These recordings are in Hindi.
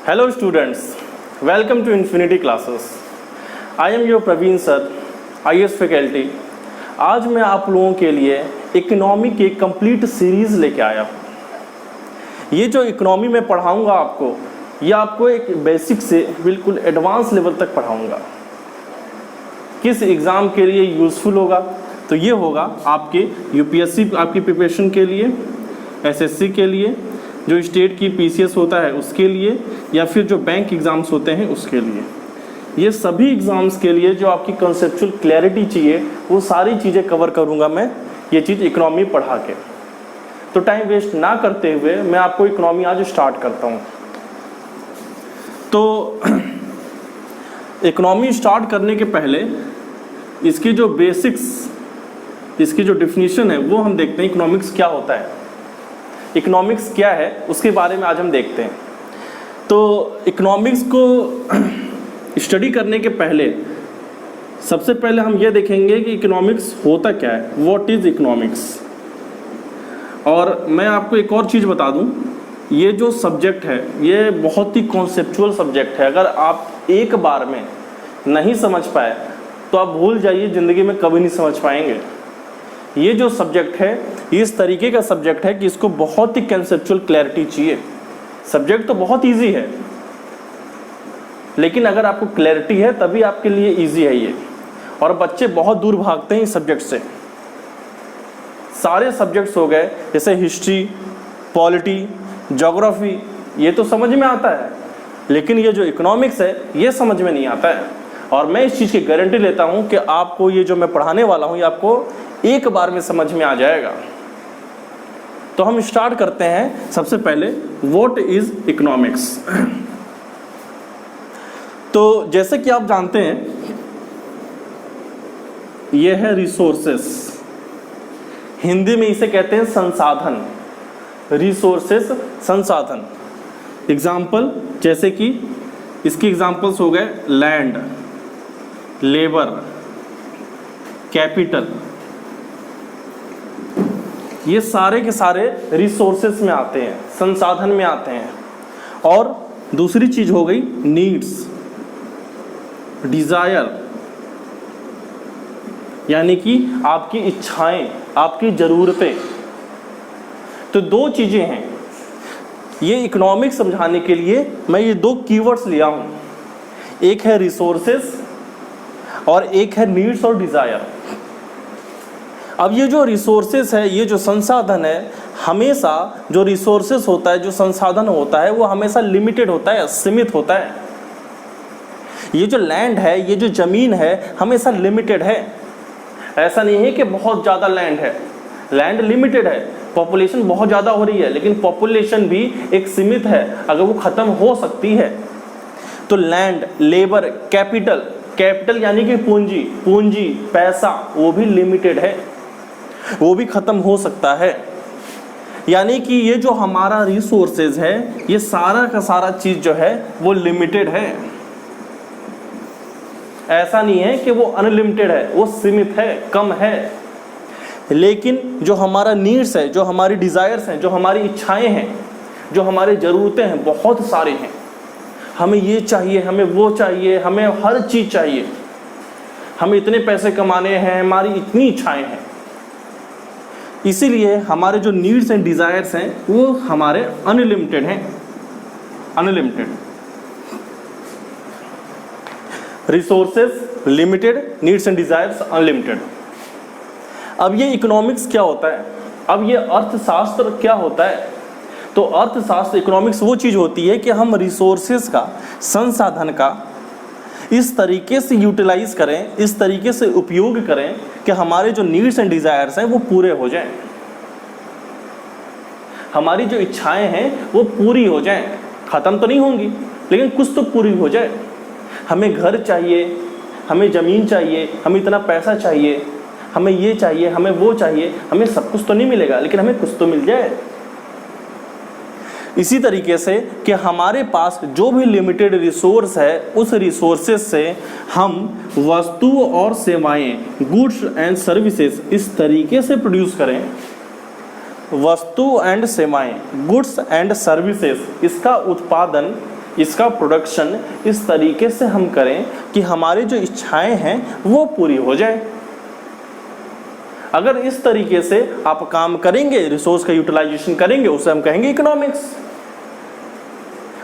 Hello students, welcome to Infinity Classes. I am your Praveen sir, IAS faculty. आज मैं आप लोगों के लिए इकोनॉमी की एक कंप्लीट सीरीज़ लेके आया हूँ। ये जो इकोनॉमी में पढ़ाऊँगा आपको, ये आपको एक बेसिक से बिल्कुल एडवांस लेवल तक पढ़ाऊँगा। किस एग्ज़ाम के लिए यूज़फुल होगा? तो ये होगा आपके यूपीएससी आपकी प्रिपरेशन के लिए, एसएससी के लिए, जो स्टेट की पीसीएस होता है उसके लिए, या फिर जो बैंक एग्ज़ाम्स होते हैं उसके लिए। ये सभी एग्ज़ाम्स के लिए जो आपकी कंसेप्चुअल क्लैरिटी चाहिए वो सारी चीज़ें कवर करूँगा मैं ये चीज़ इकोनॉमी पढ़ा के। तो टाइम वेस्ट ना करते हुए मैं आपको इकोनॉमी आज स्टार्ट करता हूँ। तो इकोनॉमी स्टार्ट करने के पहले इसकी जो बेसिक्स, इसकी जो डेफिनेशन है वो हम देखते हैं। इकोनॉमिक्स क्या होता है, इकोनॉमिक्स क्या है, उसके बारे में आज हम देखते हैं। तो इकोनॉमिक्स को स्टडी करने के पहले सबसे पहले हम ये देखेंगे कि इकोनॉमिक्स होता क्या है, व्हाट इज़ इकोनॉमिक्स। और मैं आपको एक और चीज़ बता दूं, ये जो सब्जेक्ट है ये बहुत ही कॉन्सेप्चुअल सब्जेक्ट है। अगर आप एक बार में नहीं समझ पाए तो आप भूल जाइए, ज़िंदगी में कभी नहीं समझ पाएंगे। ये जो सब्जेक्ट है ये इस तरीके का सब्जेक्ट है कि इसको बहुत ही कंसेप्चुअल क्लैरिटी चाहिए। सब्जेक्ट तो बहुत इजी है, लेकिन अगर आपको क्लैरिटी है तभी आपके लिए इजी है ये। और बच्चे बहुत दूर भागते हैं इस सब्जेक्ट से। सारे सब्जेक्ट्स हो गए जैसे हिस्ट्री, पॉलिटी, ज्योग्राफी, ये तो समझ में आता है, लेकिन ये जो इकोनॉमिक्स है ये समझ में नहीं आता है। और मैं इस चीज़ की गारंटी लेता हूँ कि आपको ये जो मैं पढ़ाने वाला हूँ ये आपको एक बार में समझ में आ जाएगा। तो हम स्टार्ट करते हैं सबसे पहले, व्हाट इज इकोनॉमिक्स। तो जैसे कि आप जानते हैं ये है रिसोर्सेस, हिंदी में इसे कहते हैं संसाधन। रिसोर्सेस संसाधन। एग्जाम्पल जैसे कि इसके एग्जाम्पल्स हो गए लैंड, लेबर, कैपिटल, ये सारे के सारे रिसोर्सेस में आते हैं, संसाधन में आते हैं। और दूसरी चीज हो गई नीड्स, डिजायर, यानी कि आपकी इच्छाएं, आपकी ज़रूरतें। तो दो चीज़ें हैं। ये इकोनॉमिक्स समझाने के लिए मैं ये दो कीवर्ड्स लिया हूँ, एक है रिसोर्सेस और एक है नीड्स और डिज़ायर। अब ये जो रिसोर्सेस है, ये जो संसाधन है, हमेशा जो रिसोर्सेस होता है, जो संसाधन होता है वो हमेशा लिमिटेड होता है, सीमित होता है। ये जो लैंड है, ये जो ज़मीन है, हमेशा लिमिटेड है। ऐसा नहीं है कि बहुत ज़्यादा लैंड है, लैंड लिमिटेड है। पॉपुलेशन बहुत ज़्यादा हो रही है, लेकिन पॉपुलेशन भी एक सीमित है, अगर वो ख़त्म हो सकती है। तो लैंड, लेबर, कैपिटल, कैपिटल यानी कि पूंजी, पूंजी पैसा, वो भी लिमिटेड है, वो भी ख़त्म हो सकता है। यानी कि ये जो हमारा रिसोर्सेज है, ये सारा का सारा चीज़ जो है वो लिमिटेड है। ऐसा नहीं है कि वो अनलिमिटेड है, वो सीमित है, कम है। लेकिन जो हमारा नीड्स है, जो हमारी डिज़ायर्स हैं, जो हमारी इच्छाएं हैं, जो हमारी ज़रूरतें हैं, बहुत सारे हैं। हमें ये चाहिए, हमें वो चाहिए, हमें हर चीज़ चाहिए, हमें इतने पैसे कमाने हैं, हमारी इतनी इच्छाएं हैं। इसीलिए हमारे जो नीड्स एंड डिज़ायर्स हैं वो हमारे अनलिमिटेड हैं, unlimited. Resources limited, needs and desires unlimited. अब ये इकोनॉमिक्स क्या होता है, अब ये अर्थशास्त्र क्या होता है। तो अर्थशास्त्र, इकोनॉमिक्स वो चीज़ होती है कि हम रिसोर्सेस का, संसाधन का इस तरीके से यूटिलाइज करें, इस तरीके से उपयोग करें कि हमारे जो नीड्स एंड डिज़ायर्स हैं वो पूरे हो जाएं, हमारी जो इच्छाएं हैं वो पूरी हो जाएं। ख़त्म तो नहीं होंगी, लेकिन कुछ तो पूरी हो जाए। हमें घर चाहिए, हमें ज़मीन चाहिए, हमें इतना पैसा चाहिए, हमें ये चाहिए, हमें वो चाहिए। हमें सब कुछ तो नहीं मिलेगा, लेकिन हमें कुछ तो मिल जाए। इसी तरीके से कि हमारे पास जो भी लिमिटेड रिसोर्स है, उस रिसोर्सेज से हम वस्तु और सेवाएं, गुड्स एंड सर्विसेज इस तरीके से प्रोड्यूस करें, वस्तु एंड सेवाएं, गुड्स एंड सर्विसेज, इसका उत्पादन इसका प्रोडक्शन इस तरीके से हम करें कि हमारी जो इच्छाएं हैं वो पूरी हो जाए। अगर इस तरीके से आप काम करेंगे, रिसोर्स का यूटिलाइजेशन करेंगे, उसे हम कहेंगे इकोनॉमिक्स।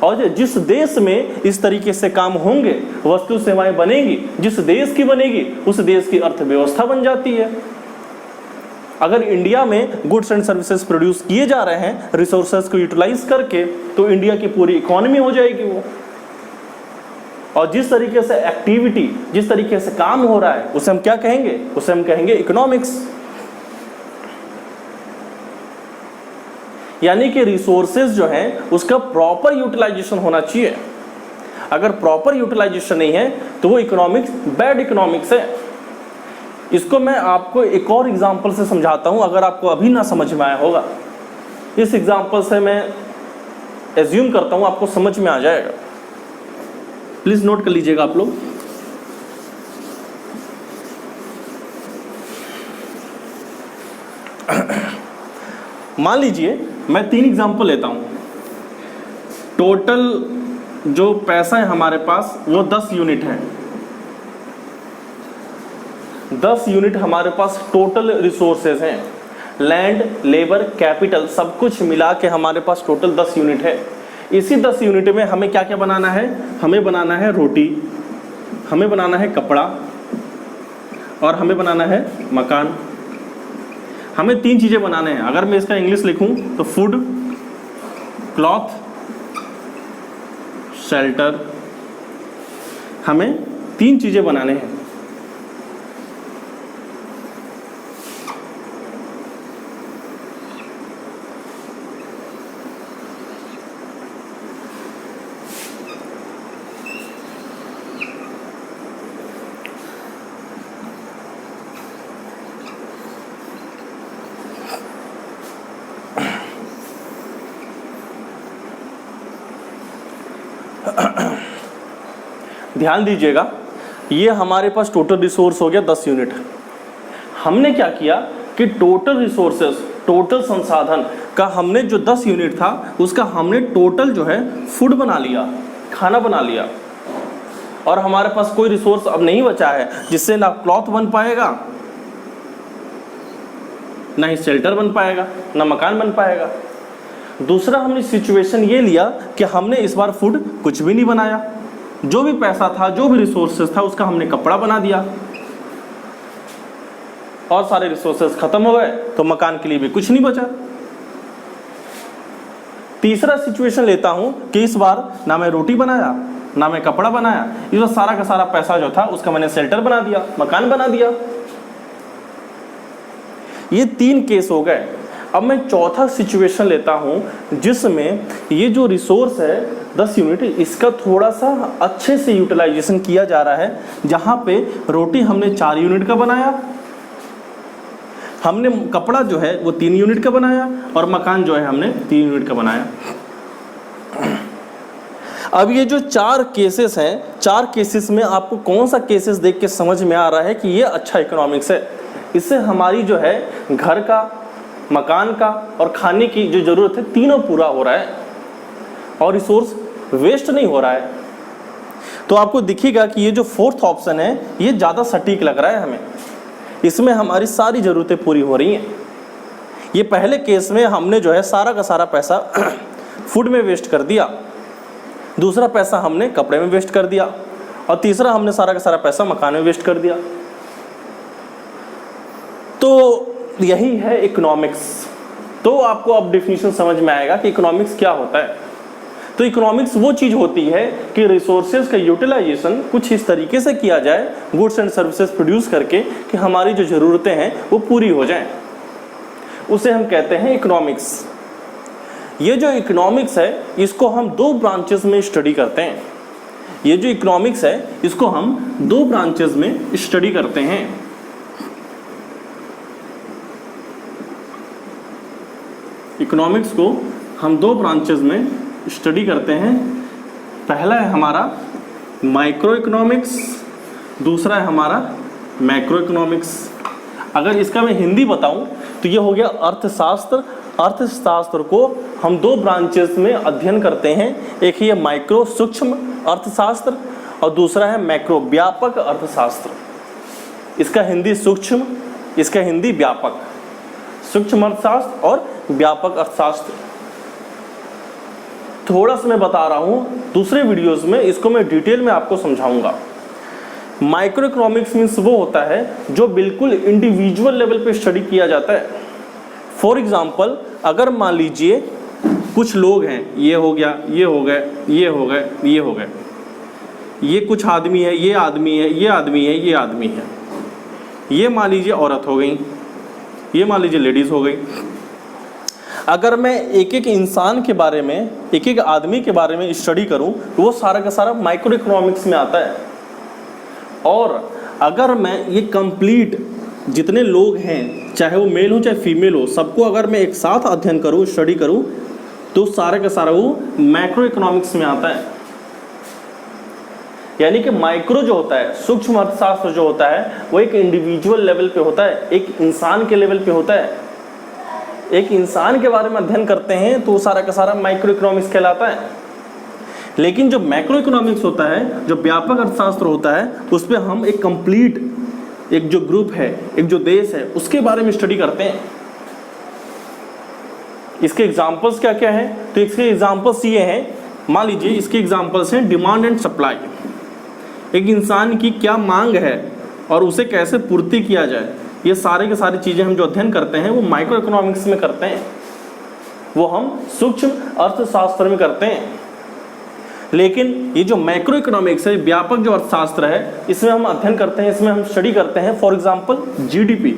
और जिस देश में इस तरीके से काम होंगे, वस्तु सेवाएं बनेगी, जिस देश की बनेगी उस देश की अर्थव्यवस्था बन जाती है। अगर इंडिया में गुड्स एंड सर्विसेज प्रोड्यूस किए जा रहे हैं रिसोर्सेज को यूटिलाइज करके, तो इंडिया की पूरी इकोनॉमी हो जाएगी वो। और जिस तरीके से एक्टिविटी, जिस तरीके से काम हो रहा है, उसे हम क्या कहेंगे? उसे हम कहेंगे इकोनॉमिक्स। यानी कि रिसोर्सेज जो है उसका प्रॉपर यूटिलाइजेशन होना चाहिए। अगर प्रॉपर यूटिलाइजेशन नहीं है तो वो इकोनॉमिक्स बैड इकोनॉमिक्स है। इसको मैं आपको एक और एग्जांपल से समझाता हूं, अगर आपको अभी ना समझ में आया होगा। इस एग्जांपल से मैं एज्यूम करता हूं आपको समझ में आ जाएगा। प्लीज नोट कर लीजिएगा आप लोग। मान लीजिए मैं 3 एग्जांपल लेता हूं। टोटल जो पैसा है हमारे पास वो 10 यूनिट है। 10 यूनिट हमारे पास टोटल रिसोर्सेज हैं। लैंड, लेबर, कैपिटल सब कुछ मिला के हमारे पास टोटल 10 यूनिट है। इसी 10 यूनिट में हमें क्या क्या बनाना है? हमें बनाना है रोटी, हमें बनाना है कपड़ा और हमें बनाना है मकान। हमें 3 चीज़ें बनाने हैं। अगर मैं इसका इंग्लिश लिखूं तो फूड, क्लॉथ, शेल्टर। हमें 3 चीज़ें बनाने हैं। ध्यान दीजिएगा, ये हमारे पास टोटल रिसोर्स हो गया 10 यूनिट। हमने क्या किया कि टोटल रिसोर्सेस, टोटल संसाधन का हमने जो 10 यूनिट था उसका हमने टोटल जो है फूड बना लिया, खाना बना लिया। और हमारे पास कोई रिसोर्स अब नहीं बचा है जिससे ना क्लॉथ बन पाएगा, ना ही शेल्टर बन पाएगा, ना मकान बन पाएगा। दूसरा हमने सिचुएशन ये लिया कि हमने इस बार फूड कुछ भी नहीं बनाया। जो भी पैसा था, जो भी रिसोर्सेज था, उसका हमने कपड़ा बना दिया और सारे रिसोर्सेज खत्म हो गए तो मकान के लिए भी कुछ नहीं बचा। तीसरा सिचुएशन लेता हूं कि इस बार ना मैं रोटी बनाया, ना मैं कपड़ा बनाया, इस बार सारा का सारा पैसा जो था उसका मैंने शेल्टर बना दिया, मकान बना दिया। ये 3 केस हो गए। अब मैं चौथा सिचुएशन लेता हूं जिसमें ये जो रिसोर्स है 10 यूनिट, इसका थोड़ा सा अच्छे से यूटिलाइजेशन किया जा रहा है। जहां पे रोटी हमने 4 यूनिट का बनाया, हमने कपड़ा जो है वो 3 यूनिट का बनाया और मकान जो है हमने 3 यूनिट का बनाया। अब ये जो 4 केसेस हैं, 4 केसेस में आपको कौन सा केसेस देख के समझ में आ रहा है कि ये अच्छा इकोनॉमिक्स है? इससे हमारी जो है घर का, मकान का और खाने की जो ज़रूरत है तीनों पूरा हो रहा है और रिसोर्स वेस्ट नहीं हो रहा है। तो आपको दिखेगा कि ये जो 4th ऑप्शन है ये ज़्यादा सटीक लग रहा है हमें। इसमें हमारी सारी ज़रूरतें पूरी हो रही हैं। ये पहले केस में हमने जो है सारा का सारा पैसा फूड में वेस्ट कर दिया, दूसरा पैसा हमने कपड़े में वेस्ट कर दिया और तीसरा हमने सारा का सारा पैसा मकान में वेस्ट कर दिया। तो यही है इकोनॉमिक्स। तो आपको अब डेफिनेशन समझ में आएगा कि इकोनॉमिक्स क्या होता है। तो इकोनॉमिक्स वो चीज़ होती है कि रिसोर्सेज का यूटिलाइजेशन कुछ इस तरीके से किया जाए, गुड्स एंड सर्विसेज प्रोड्यूस करके, कि हमारी जो ज़रूरतें हैं वो पूरी हो जाएं। उसे हम कहते हैं इकोनॉमिक्स। ये जो इकोनॉमिक्स है इसको हम 2 ब्रांचेस में स्टडी करते हैं। ये जो इकोनॉमिक्स है इसको हम 2 ब्रांचेस में स्टडी करते हैं। इकोनॉमिक्स को हम 2 ब्रांचेस में स्टडी करते हैं। पहला है हमारा माइक्रो इकोनॉमिक्स, दूसरा है हमारा मैक्रो इकोनॉमिक्स। अगर इसका मैं हिंदी बताऊं तो ये हो गया अर्थशास्त्र, अर्थशास्त्र को हम दो ब्रांचेस में अध्ययन करते हैं, एक है माइक्रो सूक्ष्म अर्थशास्त्र और दूसरा है मैक्रो व्यापक अर्थशास्त्र। इसका हिंदी सूक्ष्म, इसका हिंदी व्यापक, सूक्ष्म अर्थशास्त्र और व्यापक अर्थशास्त्र। थोड़ा सा मैं बता रहा हूं, दूसरे वीडियोस में इसको मैं डिटेल में आपको समझाऊंगा। माइक्रो इकोनॉमिक्स मीन्स वो होता है जो बिल्कुल इंडिविजुअल लेवल पे स्टडी किया जाता है। फॉर एग्जाम्पल, अगर मान लीजिए कुछ लोग हैं, ये हो गया, ये हो गए, ये हो गए, ये हो गए, ये कुछ आदमी है, ये आदमी है, ये आदमी है, ये आदमी है, ये मान लीजिए औरत हो गई, ये मान लीजिए लेडीज हो गई। अगर मैं एक एक इंसान के बारे में, एक एक आदमी के बारे में स्टडी करूं तो वो सारा का सारा माइक्रो इकोनॉमिक्स में आता है। और अगर मैं ये कंप्लीट जितने लोग हैं, चाहे वो मेल हो चाहे फीमेल हो, सबको अगर मैं एक साथ अध्ययन करूं, स्टडी करूं, तो सारा का सारा वो मैक्रो इकोनॉमिक्स में आता है। यानी कि माइक्रो जो होता है, सूक्ष्म अर्थशास्त्र जो होता है, वो एक इंडिविजुअल लेवल पे होता है, एक इंसान के लेवल पे होता है। एक इंसान के बारे में अध्ययन करते हैं तो सारा का सारा माइक्रो इकोनॉमिक्स कहलाता है। लेकिन जो मैक्रो इकोनॉमिक्स होता है, जो व्यापक अर्थशास्त्र होता है, उस पर हम एक कंप्लीट, एक जो ग्रुप है, एक जो देश है, उसके बारे में स्टडी करते हैं। इसके एग्जाम्पल्स क्या क्या हैं? तो इसके एग्जाम्पल्स ये हैं, मान लीजिए इसके एग्जाम्पल्स हैं डिमांड एंड सप्लाई। एक इंसान की क्या मांग है और उसे कैसे पूर्ति किया जाए, ये सारे के सारी चीज़ें हम जो अध्ययन करते हैं वो माइक्रो इकोनॉमिक्स में करते हैं, वो हम सूक्ष्म अर्थशास्त्र में करते हैं। लेकिन ये जो मैक्रो इकोनॉमिक्स है, व्यापक जो अर्थशास्त्र है, इसमें हम अध्ययन करते हैं, इसमें हम स्टडी करते हैं for example GDP,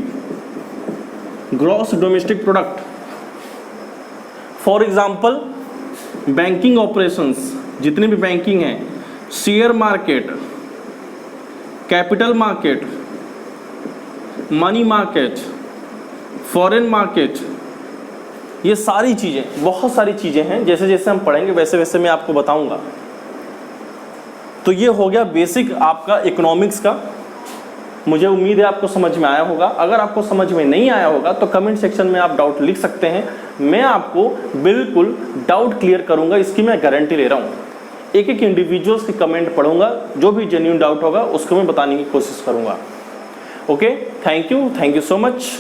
gross domestic product, for example banking operations, जितने भी बैंकिंग हैं, share market, capital market, money market, foreign market, ये सारी चीज़ें, बहुत सारी चीज़ें हैं। जैसे जैसे हम पढ़ेंगे वैसे वैसे मैं आपको बताऊंगा। तो ये हो गया बेसिक आपका इकोनॉमिक्स का। मुझे उम्मीद है आपको समझ में आया होगा। अगर आपको समझ में नहीं आया होगा तो कमेंट सेक्शन में आप डाउट लिख सकते हैं, मैं आपको बिल्कुल डाउट क्लियर करूंगा, इसकी मैं गारंटी ले रहा हूँ। एक एक इंडिविजुअल्स के कमेंट पढ़ूंगा, जो भी जेन्युइन डाउट होगा उसको मैं बताने की कोशिश करूंगा। Okay, thank you so much.